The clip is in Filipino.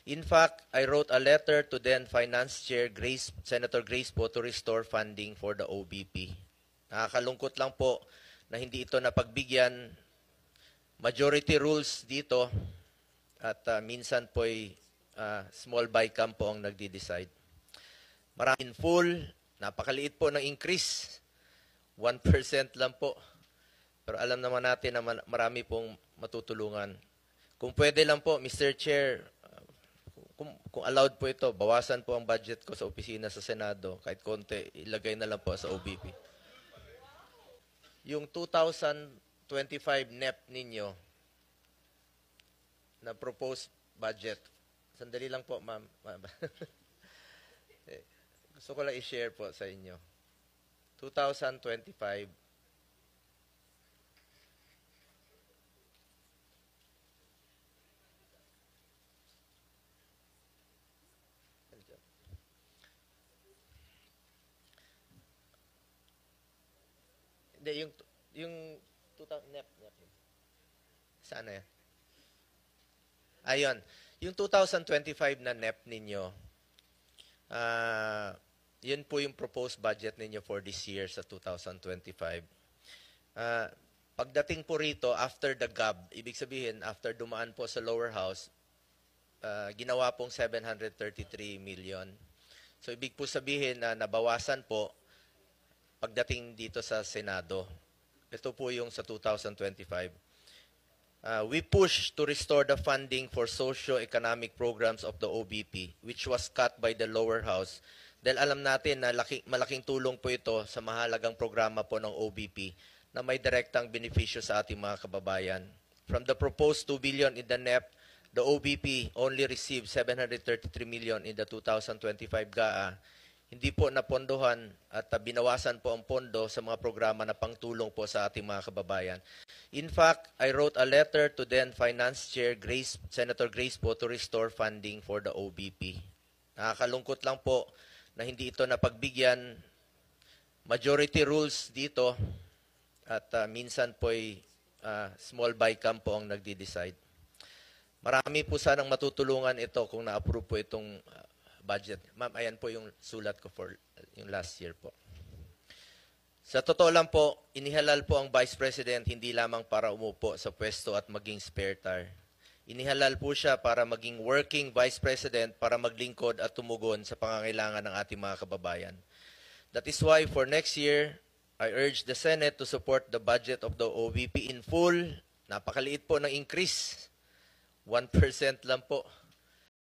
In fact, I wrote a letter to then Finance Chair Senator Grace Poe to restore funding for the OBP. Nakakalungkot lang po na hindi ito napagbigyan. Majority rules dito at minsan po'y small bycam po ang nagdi-decide. Marami in full, napakaliit po ng increase. 1% lang po. Pero alam naman natin na marami pong matutulungan. Kung pwede lang po, Mr. Chair, kung allowed po ito, bawasan po ang budget ko sa opisina sa Senado. Kahit konti, ilagay na lang po sa OBP. Yung 2025 NEP ninyo na proposed budget, sandali lang po, ma'am. Gusto ko lang i-share po sa inyo. 2025, hindi, yung 2000 NEP. Saan na yan? Ayun. Yung 2025 na NEP ninyo, yun po yung proposed budget ninyo for this year sa 2025. Pagdating po rito, after the GAB, ibig sabihin, after dumaan po sa lower house, ginawa pong 733 million. So, ibig po sabihin na nabawasan po pagdating dito sa Senado. Ito po yung sa 2025. We push to restore the funding for socio-economic programs of the OBP, which was cut by the lower house. Dahil alam natin na malaking tulong po ito sa mahalagang programa po ng OBP na may direktang benepisyo sa ating mga kababayan. From the proposed 2 billion in the NEP, the OBP only received 733 million in the 2025 GAA. Hindi po napondohan at binawasan po ang pondo sa mga programa na pangtulong po sa ating mga kababayan. In fact, I wrote a letter to then Finance Chair Senator Grace Poe to restore funding for the OBP. Nakakalungkot lang po na hindi ito napagbigyan. Majority rules dito at minsan po'y small bycam po ang nagdi-decide. Marami po sanang matutulungan ito kung na-approve po itong budget. Ma'am, ayan po yung sulat ko for yung last year po. Sa totoo lang po, inihalal po ang Vice President hindi lamang para umupo sa pwesto at maging spare tire. Inihalal po siya para maging working Vice President para maglingkod at tumugon sa pangangailangan ng ating mga kababayan. That is why for next year, I urge the Senate to support the budget of the OVP in full. Napakaliit po ng increase. 1% lang po.